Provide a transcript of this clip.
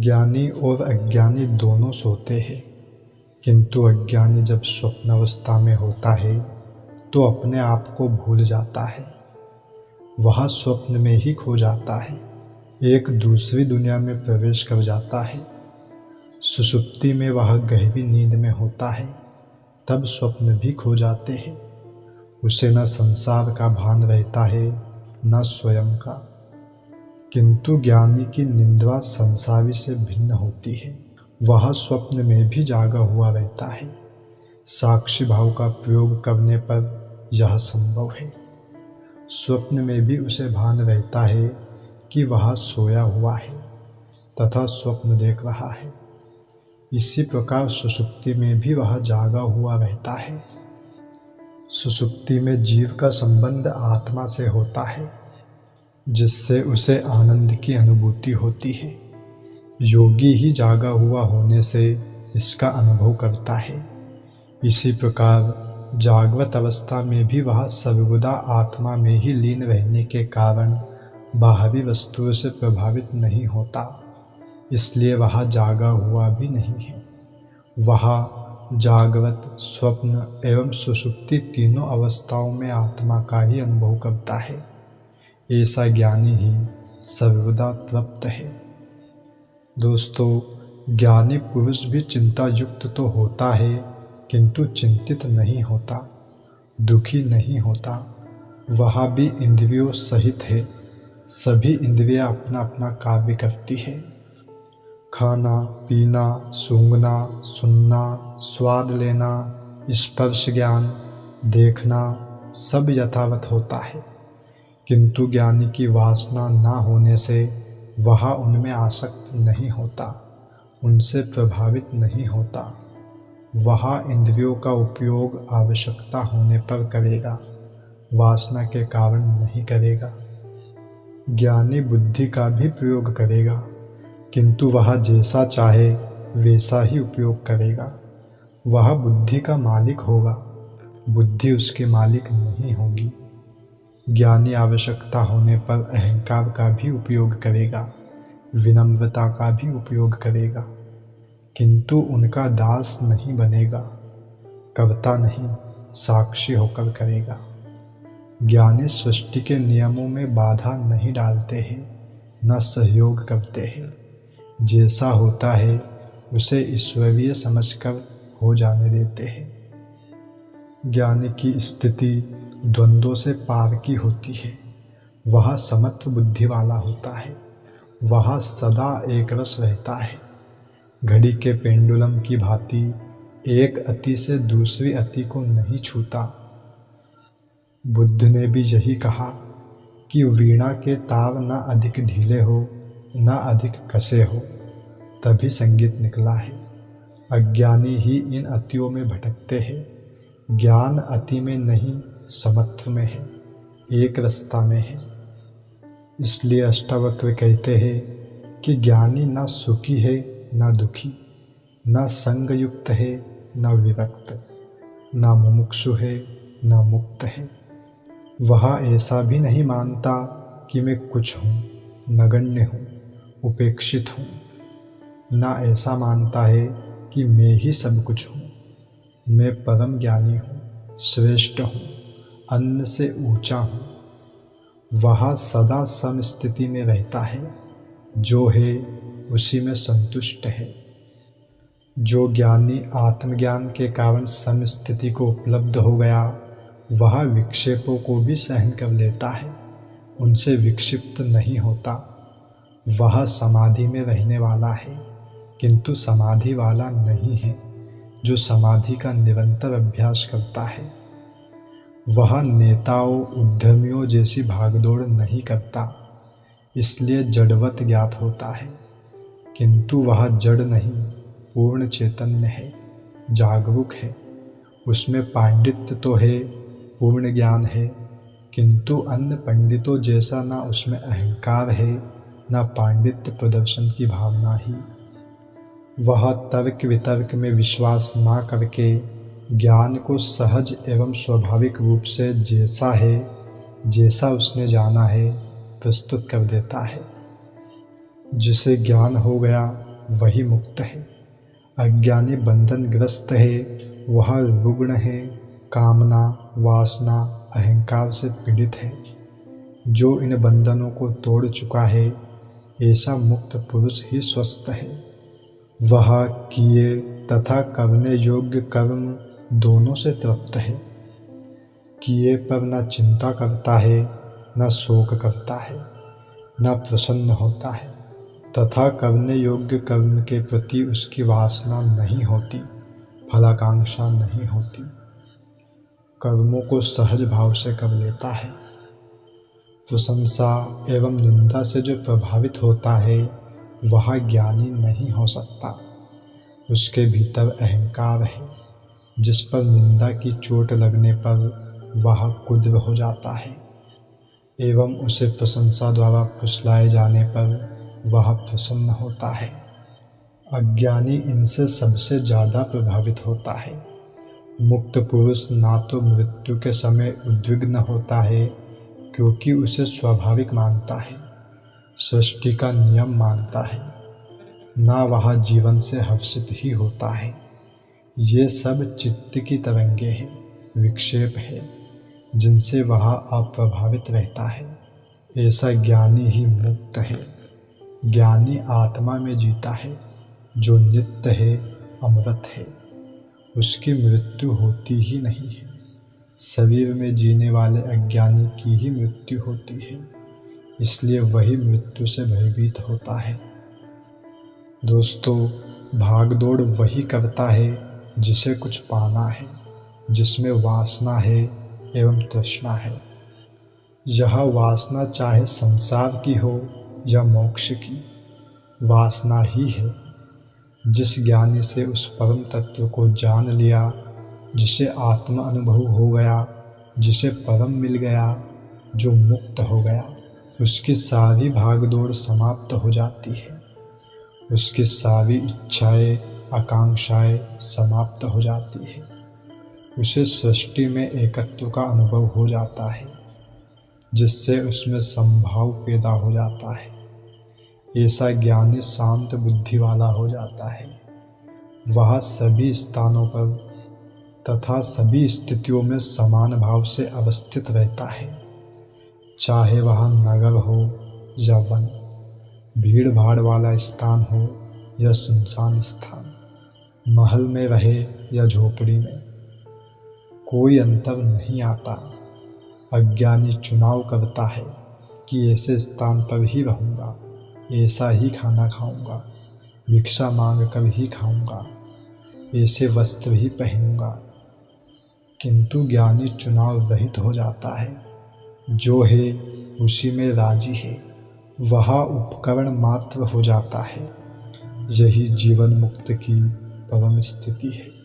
ज्ञानी और अज्ञानी दोनों सोते हैं, किंतु अज्ञानी जब स्वप्नावस्था में होता है तो अपने आप को भूल जाता है। वह स्वप्न में ही खो जाता है, एक दूसरी दुनिया में प्रवेश कर जाता है। सुषुप्ति में वह गहरी नींद में होता है, तब स्वप्न भी खो जाते हैं। उसे न संसार का भान रहता है न स्वयं का। किंतु ज्ञानी की निद्रा संसारी से भिन्न होती है, वह स्वप्न में भी जागा हुआ रहता है। साक्षी भाव का प्रयोग करने पर यह संभव है। स्वप्न में भी उसे भान रहता है कि वह सोया हुआ है तथा स्वप्न देख रहा है। इसी प्रकार सुषुप्ति में भी वह जागा हुआ रहता है। सुषुप्ति में जीव का संबंध आत्मा से होता है, जिससे उसे आनंद की अनुभूति होती है। योगी ही जागा हुआ होने से इसका अनुभव करता है। इसी प्रकार जागृत अवस्था में भी वह सर्वदा आत्मा में ही लीन रहने के कारण बाहरी वस्तुओं से प्रभावित नहीं होता, इसलिए वह जागा हुआ भी नहीं है। वह जागृत, स्वप्न एवं सुषुप्ति तीनों अवस्थाओं में आत्मा का ही अनुभव करता है। ऐसा ज्ञानी ही सर्वदा तृप्त है। दोस्तों, ज्ञानी पुरुष भी चिंता युक्त तो होता है, किंतु चिंतित नहीं होता, दुखी नहीं होता। वह भी इंद्रियों सहित है। सभी इंद्रियां अपना अपना कार्य करती है। खाना, पीना, सूंघना, सुनना, स्वाद लेना, स्पर्श ज्ञान, देखना सब यथावत होता है। किंतु ज्ञानी की वासना न होने से वह उनमें आसक्त नहीं होता, उनसे प्रभावित नहीं होता। वह इंद्रियों का उपयोग आवश्यकता होने पर करेगा, वासना के कारण नहीं करेगा। ज्ञानी बुद्धि का भी प्रयोग करेगा, किंतु वह जैसा चाहे वैसा ही उपयोग करेगा। वह बुद्धि का मालिक होगा, बुद्धि उसके मालिक नहीं होगी। ज्ञानी आवश्यकता होने पर अहंकार का भी उपयोग करेगा, विनम्रता का भी उपयोग करेगा, किंतु उनका दास नहीं बनेगा, कर्ता नहीं, साक्षी होकर करेगा। ज्ञानी सृष्टि के नियमों में बाधा नहीं डालते हैं, न सहयोग करते हैं। जैसा होता है उसे ईश्वरीय समझकर हो जाने देते हैं। ज्ञानी की स्थिति द्वंद्वों से पार की होती है। वह समत्व बुद्धि वाला होता है। वह सदा एक रस रहता है। घड़ी के पेंडुलम की भांति एक अति से दूसरी अति को नहीं छूता। बुद्ध ने भी यही कहा कि वीणा के तार न अधिक ढीले हो न अधिक कसे हो, तभी संगीत निकला है। अज्ञानी ही इन अतियों में भटकते हैं। ज्ञान अति में नहीं, समत्व में है, एक रास्ता में है। इसलिए अष्टावक्र कहते हैं कि ज्ञानी न सुखी है न दुखी, न संग युक्त है न विरक्त, न मुमुक्षु है न मुक्त है। वह ऐसा भी नहीं मानता कि मैं कुछ हूँ, नगण्य हूँ, उपेक्षित हूँ। न ऐसा मानता है कि मैं ही सब कुछ हूँ, मैं परम ज्ञानी हूँ, श्रेष्ठ हूँ, अन्न से ऊंचा हूँ। वह सदा सम स्थिति में रहता है, जो है उसी में संतुष्ट है। जो ज्ञानी आत्मज्ञान के कारण सम स्थिति को उपलब्ध हो गया, वह विक्षेपों को भी सहन कर लेता है, उनसे विक्षिप्त नहीं होता। वह समाधि में रहने वाला है, किंतु समाधि वाला नहीं है जो समाधि का निरंतर अभ्यास करता है। वह नेताओं, उद्यमियों जैसी भागदौड़ नहीं करता, इसलिए जड़वत ज्ञात होता है। किंतु वह जड़ नहीं, पूर्ण चैतन्य है, जागरूक है। उसमें पांडित्य तो है, पूर्ण ज्ञान है, किंतु अन्य पंडितों जैसा न उसमें अहंकार है न पांडित्य प्रदर्शन की भावना ही। वह तर्क वितर्क में विश्वास ना करके ज्ञान को सहज एवं स्वाभाविक रूप से जैसा है, जैसा उसने जाना है, प्रस्तुत कर देता है। जिसे ज्ञान हो गया वही मुक्त है। अज्ञानी बंधनग्रस्त है, वह रुग्ण है, कामना, वासना, अहंकार से पीड़ित है। जो इन बंधनों को तोड़ चुका है, ऐसा मुक्त पुरुष ही स्वस्थ है। वह किए तथा करने योग्य कर्म दोनों से तृप्त है। किए पर न चिंता करता है, न शोक करता है, न प्रसन्न होता है, तथा करने योग्य कर्म के प्रति उसकी वासना नहीं होती, फलाकांक्षा नहीं होती। कर्मों को सहज भाव से कर लेता है। प्रशंसा एवं निंदा से जो प्रभावित होता है, वह ज्ञानी नहीं हो सकता। उसके भीतर अहंकार है, जिस पर निंदा की चोट लगने पर वह कुद्र हो जाता है एवं उसे प्रशंसा द्वारा फुसलाए जाने पर वह प्रसन्न होता है। अज्ञानी इनसे सबसे ज़्यादा प्रभावित होता है। मुक्त पुरुष ना तो मृत्यु के समय उद्विग्न होता है, क्योंकि उसे स्वाभाविक मानता है, सृष्टि का नियम मानता है, ना वह जीवन से हर्षित ही होता है। ये सब चित्त की तरंगे हैं, विक्षेप है, जिनसे वह अप्रभावित रहता है। ऐसा ज्ञानी ही मुक्त है। ज्ञानी आत्मा में जीता है, जो नित्य है, अमृत है। उसकी मृत्यु होती ही नहीं है। शरीर में जीने वाले अज्ञानी की ही मृत्यु होती है, इसलिए वही मृत्यु से भयभीत होता है। दोस्तों, भागदौड़ वही करता है जिसे कुछ पाना है, जिसमें वासना है एवं तृष्णा है। यह वासना चाहे संसार की हो या मोक्ष की, वासना ही है। जिस ज्ञानी से उस परम तत्व को जान लिया, जिसे आत्म अनुभव हो गया, जिसे परम मिल गया, जो मुक्त हो गया, उसकी सारी भागदौड़ समाप्त हो जाती है। उसकी सारी इच्छाएं, आकांक्षाएं समाप्त हो जाती है। उसे सृष्टि में एकत्व का अनुभव हो जाता है, जिससे उसमें संभाव पैदा हो जाता है। ऐसा ज्ञानी शांत बुद्धि वाला हो जाता है। वह सभी स्थानों पर तथा सभी स्थितियों में समान भाव से अवस्थित रहता है, चाहे वह नगर हो या वन, भीड़ भाड़ वाला स्थान हो या सुनसान स्थान, महल में रहे या झोपड़ी में, कोई अंतर नहीं आता। अज्ञानी चुनाव करता है कि ऐसे स्थान पर ही रहूँगा, ऐसा ही खाना खाऊंगा, भिक्षा मांग कर ही खाऊंगा, ऐसे वस्त्र ही पहनूंगा। किंतु ज्ञानी चुनाव रहित हो जाता है। जो है उसी में राजी है, वह उपकरण मात्र हो जाता है। यही जीवन मुक्त की परम स्थिति है।